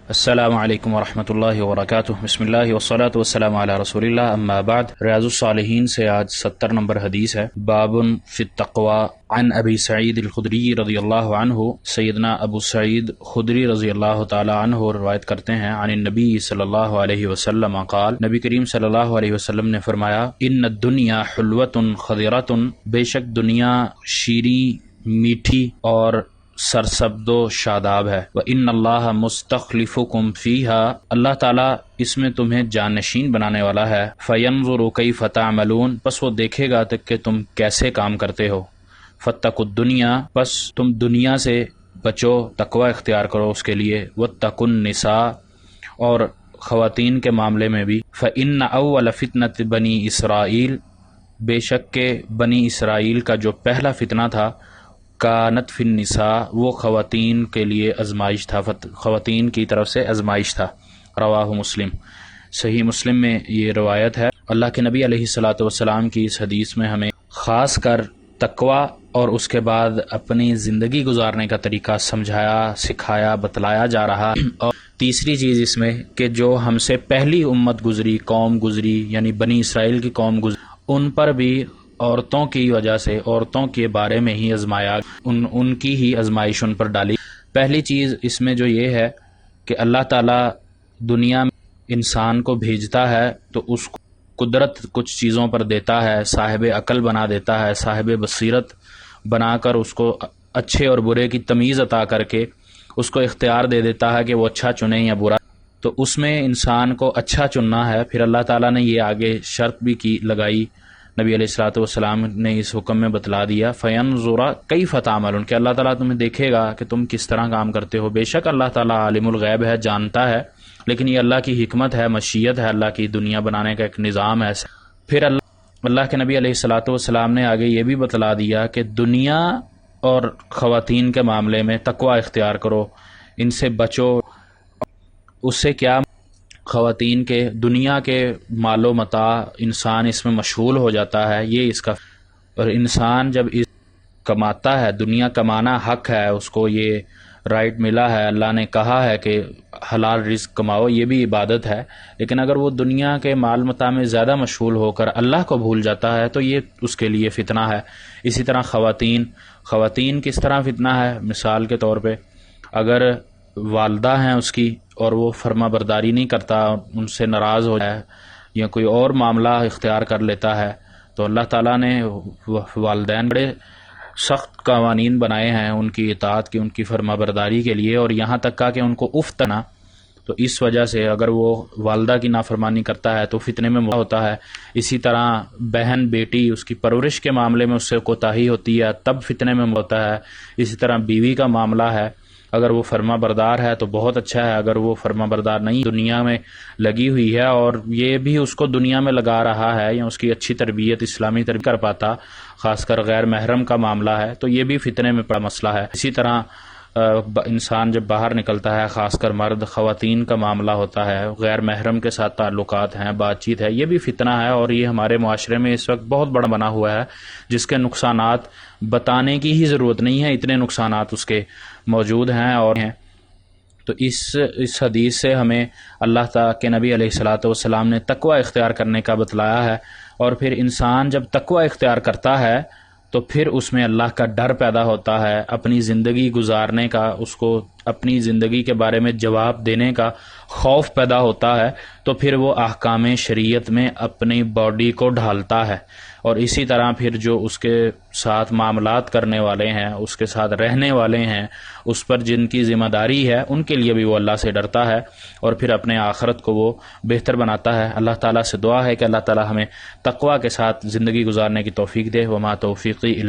السلام علیکم ورحمۃ اللہ وبرکاتہ۔ بسم اللہ والصلاۃ والسلام علی رسول اللہ، اما بعد۔ ریاض الصالحین سے آج 70 نمبر حدیث ہے۔ باب فی التقوی عن ابی سعید الخدری رضی اللہ عنہ، سیدنا ابو سعید خدری رضی اللہ تعالی عنہ روایت کرتے ہیں، عن النبی صلی اللہ علیہ وسلم قال، نبی کریم صلی اللہ علیہ وسلم نے فرمایا، ان الدنیا حلوۃ خضرۃ، بے شک دنیا شیریں میٹھی اور سرسبد و شاداب ہے۔ وَإِنَّ اللَّهَ مُسْتَخْلِفُكُمْ فِيهَا، اللہ تعالیٰ اس میں تمہیں جانشین بنانے والا ہے۔ فَيَنْظُرُ كَيْفَ تَعْمَلُونَ، پس وہ دیکھے گا کہ تم کیسے کام کرتے ہو۔ فَاتَّقُوا الدُّنْيَا، پس تم دنیا سے بچو، تقوی اختیار کرو اس کے لیے۔ وَاتَّقُوا النِّسَاء، اور خواتین کے معاملے میں بھی۔ فَإِنَّ أَوَّلَ فِتْنَةِ بنی اسرائیل، بے شک کہ بنی اسرائیل کا جو پہلا فتنہ تھا، کانت فی النساء، وہ خواتین کے لیے آزمائش تھا، خواتین کی طرف سے آزمائش تھا۔ رواہ مسلم، صحیح مسلم میں یہ روایت ہے۔ اللہ کے نبی علیہ الصلاۃ والسلام کی اس حدیث میں ہمیں خاص کر تقوی اور اس کے بعد اپنی زندگی گزارنے کا طریقہ سمجھایا، سکھایا، بتلایا جا رہا۔ اور تیسری چیز اس میں کہ جو ہم سے پہلی امت گزری، قوم گزری، یعنی بنی اسرائیل کی قوم گزری، ان پر بھی عورتوں کی وجہ سے، عورتوں کے بارے میں ہی آزمایا، ان کی ہی آزمائش ان پر ڈالی۔ پہلی چیز اس میں جو یہ ہے کہ اللہ تعالیٰ دنیا میں انسان کو بھیجتا ہے تو اس کو قدرت کچھ چیزوں پر دیتا ہے، صاحب عقل بنا دیتا ہے، صاحب بصیرت بنا کر اس کو اچھے اور برے کی تمیز عطا کر کے اس کو اختیار دے دیتا ہے کہ وہ اچھا چنے یا برا۔ تو اس میں انسان کو اچھا چننا ہے۔ پھر اللہ تعالیٰ نے یہ آگے شرط بھی لگائی، نبی علیہ الصلوۃ والسلام نے اس حکم میں بتلا دیا، فَيَنْظُرَ كَيْفَ تَعْمَلُونَ، کہ اللہ تعالیٰ تمہیں دیکھے گا کہ تم کس طرح کام کرتے ہو۔ بے شک اللہ تعالیٰ عالم الغیب ہے، جانتا ہے، لیکن یہ اللہ کی حکمت ہے، مشیت ہے، اللہ کی دنیا بنانے کا ایک نظام ہے۔ پھر اللہ کے نبی علیہ الصلوۃ والسلام نے آگے یہ بھی بتلا دیا کہ دنیا اور خواتین کے معاملے میں تقوی اختیار کرو، ان سے بچو۔ اس سے کیا، خواتین کے دنیا کے مال و متاع، انسان اس میں مشغول ہو جاتا ہے، یہ اس کا، اور انسان جب کماتا ہے، دنیا کمانا حق ہے، اس کو یہ رائٹ ملا ہے، اللہ نے کہا ہے کہ حلال رزق کماؤ، یہ بھی عبادت ہے، لیکن اگر وہ دنیا کے مال متاع میں زیادہ مشغول ہو کر اللہ کو بھول جاتا ہے تو یہ اس کے لیے فتنہ ہے۔ اسی طرح خواتین کس طرح فتنہ ہے؟ مثال کے طور پہ اگر والدہ ہیں اس کی اور وہ فرما برداری نہیں کرتا، ان سے ناراض ہو جائے یا کوئی اور معاملہ اختیار کر لیتا ہے، تو اللہ تعالیٰ نے والدین بڑے سخت قوانین بنائے ہیں ان کی اطاعت کی، ان کی فرما برداری کے لیے، اور یہاں تک کہ ان کو اف تنا، تو اس وجہ سے اگر وہ والدہ کی نافرمانی کرتا ہے تو فتنے میں مبتلا ہوتا ہے۔ اسی طرح بہن بیٹی، اس کی پرورش کے معاملے میں اس سے کوتاہی ہوتی ہے، تب فتنے میں مبتلا ہے۔ اسی طرح بیوی کا معاملہ ہے، اگر وہ فرما بردار ہے تو بہت اچھا ہے، اگر وہ فرما بردار نہیں، دنیا میں لگی ہوئی ہے اور یہ بھی اس کو دنیا میں لگا رہا ہے یا اس کی اچھی تربیت، اسلامی تربیت کر پاتا، خاص کر غیر محرم کا معاملہ ہے، تو یہ بھی فتنے میں بڑا مسئلہ ہے۔ اسی طرح انسان جب باہر نکلتا ہے، خاص کر مرد، خواتین کا معاملہ ہوتا ہے، غیر محرم کے ساتھ تعلقات ہیں، بات چیت ہے، یہ بھی فتنہ ہے، اور یہ ہمارے معاشرے میں اس وقت بہت بڑا بنا ہوا ہے، جس کے نقصانات بتانے کی ہی ضرورت نہیں ہے، اتنے نقصانات اس کے موجود ہیں اور ہیں۔ تو اس حدیث سے ہمیں اللہ تعالیٰ کے نبی علیہ الصلوۃ والسلام نے تقوی اختیار کرنے کا بتلایا ہے، اور پھر انسان جب تقوی اختیار کرتا ہے تو پھر اس میں اللہ کا ڈر پیدا ہوتا ہے، اپنی زندگی گزارنے کا، اس کو اپنی زندگی کے بارے میں جواب دینے کا خوف پیدا ہوتا ہے، تو پھر وہ احکام شریعت میں اپنی باڈی کو ڈھالتا ہے، اور اسی طرح پھر جو اس کے ساتھ معاملات کرنے والے ہیں، اس کے ساتھ رہنے والے ہیں، اس پر جن کی ذمہ داری ہے، ان کے لیے بھی وہ اللہ سے ڈرتا ہے، اور پھر اپنے آخرت کو وہ بہتر بناتا ہے۔ اللہ تعالیٰ سے دعا ہے کہ اللہ تعالیٰ ہمیں تقوی کے ساتھ زندگی گزارنے کی توفیق دے۔ وما توفیقی